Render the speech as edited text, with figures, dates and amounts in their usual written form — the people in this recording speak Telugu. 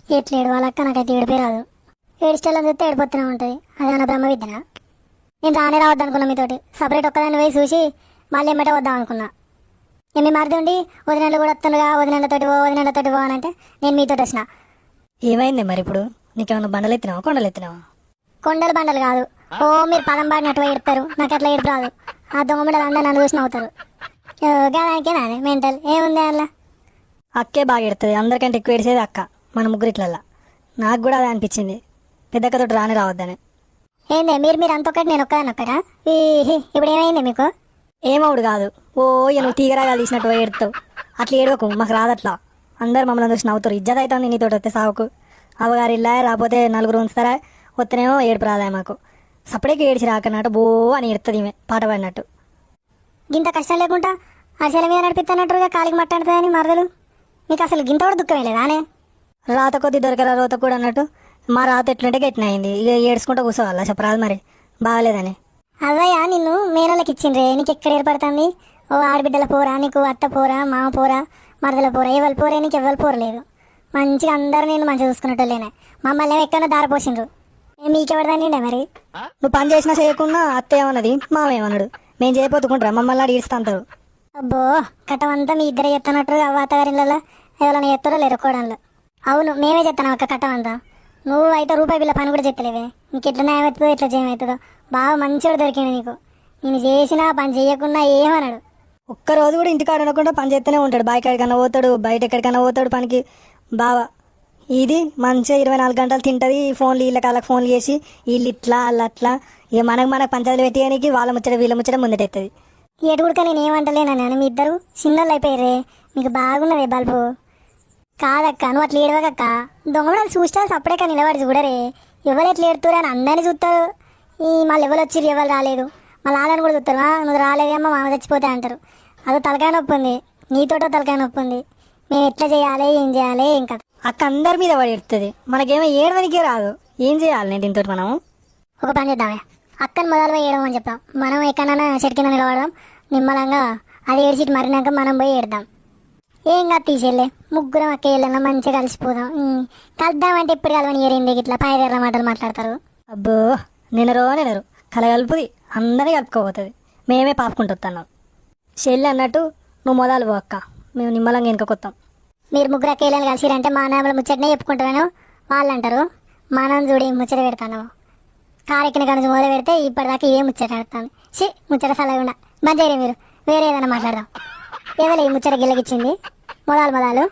ఎట్లా ఏడవాలక్క నాకైతే ఏడిపే రాదు. ఏడిస్టెల్లని చూస్తే ఏడిపోతూనే ఉంటుంది. అదేమన్నా బ్రహ్మ విద్యనా? నేను రానే రావద్దు అనుకున్నా మీతోటి. సపరేట్ ఒక్కదాన్ని పోయి చూసి మళ్ళీ ఎమ్మటే వద్దాం అనుకున్నా. మీ మరిది ఉండి వదినలు కూడా వస్తుండగా వదినలతోటి పో అని అంటే నేను మీతో వచ్చిన. ఏమైంది మరి ఇప్పుడు? నీకేమన్నా బండలు ఎత్తినావా కొండలు ఎత్తినావా? కొండలు బండలు కాదు. ఓ మీరు పదం పాడినట్టు ఏడుతారు, నాకు అట్లా ఏడుపు రాదు. ఆ దొంగమిడలు అందరూ నన్ను చూసి నవ్వుతారు. గాదానికేనా మెంటల్ ఏముంది అలా? అక్కే బాగా ఎడుతుంది, అందరికంటే ఎక్కువ ఏడిసేది అక్క మన ముగ్గురిట్లల్లా. నాకు కూడా అదే అనిపించింది, పెద్దక్కతోటి రాని రావద్దని. ఏందే మీరు అంత ఒక్కటి నేను ఒక్కదాన్ని ఒక్కడా? ఇప్పుడు ఏమైంది మీకు? ఏమవుడు కాదు, ఓ నువ్వు తీగరాగా తీసినట్టు పోయి ఏడుతావు. అట్లా ఏడవకు, మాకు రాదట్లా. అందరు మమ్మల్ని చూసి నవ్వుతారు. ఇజ్జత్ అవుతుంది నీతోటి వస్తే సావుకు. అవగారిల్లా రాకపోతే నలుగురు ఉంచుతారా, వస్తేనేమో ఏడుపు రాదా మాకు. సపరేట్గా ఏడిచి రాకన్నట్టు బో అని ఎడుతుంది ఈమె పాట పాడినట్టు. గింత కష్టం లేకుండా అరిసెల మీద నడిపిస్తున్నట్టుగా కాలికి మట్టంటుందని మరదలు. మీకు అసలు గింత కూడా దుఃఖమే లేదానే? రాత కొద్ది దొరకరా రోత కూడా అన్నట్టు మా రాత ఎట్లుంటే గట్టిన అయింది. ఇక ఏడ్చుకుంటూ కూర్చోవాలా చెప్పరాదు మరి, బాగాలేదని. అవ్వయ్యా నిన్ను మేనోళ్ళకి ఇచ్చిండ్రే, నీకు ఎక్కడ ఏర్పడుతుంది? ఓ ఆడబిడ్డల పోరా, నీకు అత్త పోరా, మామ పోరా, మరదల పోరా, ఎవరు పోరే, నీకు ఎవరు పోరలేదు. మంచిగా అందరూ నేను మంచిగా చూసుకున్నట్టులేనే. మమ్మల్ని ఎక్కడో దారిపోసిండ్రు. మీకెవరిదండి మరి? నువ్వు పని చేసినా చేయకుండా అత్త ఏమన్నది మామ ఏమన్నాడు, మేము చేయపోతుకుంటారా మమ్మల్ని అడిగి ఇస్తాంటారు. అబ్బో కట్టమంతా మీ ఇద్దరే చెప్తున్నట్టు అవ్వగారిళ్ళలో ఎవరైనా చెప్తారో లేరుకోవడంలో. అవును మేమే చెప్తాను ఒక కట్టమంతా. నువ్వు అయితే రూపాయి బిల్ల పని కూడా చెప్తలేవే. నీకు ఎట్లా న్యాయం అవుతుందో ఎట్లా చేయమవుతుందో. బాగా మంచిగా దొరికింది నీకు. నేను చేసినా పని చేయకుండా ఏమన్నాడు. ఒక్కరోజు కూడా ఇంటికాడ ఉండకుండా పని చేస్తూనే ఉంటాడు. బాయ్ ఎక్కడికన్నా పోతాడు, బయట ఎక్కడికన్నా పోతాడు పనికి. బావా ఇది మంచిగా 24 గంటలు తింటుంది. ఫోన్లు వీళ్ళకి వాళ్ళకి ఫోన్లు చేసి వీళ్ళు ఇట్లా వాళ్ళు అట్లా ఇక మనకు పంచాయతీలు పెట్టేయడానికి వాళ్ళ ముచ్చట వీళ్ళ ముచ్చట ముందటెత్తది. ఎటుకుడుక నేను ఏమంటలేనని మీ ఇద్దరు చిన్నోళ్ళు అయిపోయారే. మీకు బాగున్నదే బల్బు. కాదక్క నువ్వు అట్లా ఏడవకక్క. దొంగలు చూస్తే సప్పుడేక నిలబడి చూడరే. ఎవరు ఎట్లా ఏడుతురు అని అందరినీ చూస్తారు. ఈ మళ్ళీ ఎవరు వచ్చిర్రు ఎవరు రాలేదు మళ్ళీ వాళ్ళని కూడా చూస్తారు. నువ్వు రాలేదేమో మామ చచ్చిపోతే అంటారు. అదో తలకాయ నొప్పి ఉంది, నీతోటో తలకాయ నొప్పి ఉంది. మేము ఎట్లా చేయాలి ఏం చేయాలి ఏం కదా. అక్క అందరి మీద పడి ఎడుతుంది, మనకేమో ఏడవనికే రాదు. ఏం చేయాలి నేను దీంతో? మనం ఒక పని చేద్దామే, అక్కని మొదలు పోయి ఏడవం అని చెప్తాం. మనం ఎక్కడైనా చెట్టు కింద నిలబడదాం నిమ్మలంగా. అది ఏడిచిట్టు మరినాక మనం పోయి ఏడదాం. ఏం కాదు తీసేళ్ళే, ముగ్గురం అక్క వెళ్ళినా మంచిగా కలిసిపోదాం. కలుద్దామంటే ఇప్పుడు కలవని ఏరింది ఇట్లా పైదెర్ర మాటలు మాట్లాడతారు. అబ్బో నినరో కలగలుపుది, అందరినీ కలుపుకోబోతుంది. మేమే పాపుకుంటున్నాం. చెల్లి అన్నట్టు నువ్వు మొదలు పో అక్క, మేము నిమ్మలంగా వెనుకొత్తాం. మీరు ముగ్గురు అక్క వెళ్ళని కలిసిరంటే మా నాన్నల ముచ్చటనే చెప్పుకుంటాను. వాళ్ళు అంటారు మనం చూడి ముచ్చట పెడతాను. కారెక్కిన కనుక మొదలు పెడితే ఇప్పటిదాకా ఏ ముచ్చట పెడతాను. ముచ్చట సలహా బంద్ చేయరే మీరు, వేరే ఏదైనా మాట్లాడదాం. ఏదో ఈ ముచ్చట గిల్లగిచ్చింది మొదలు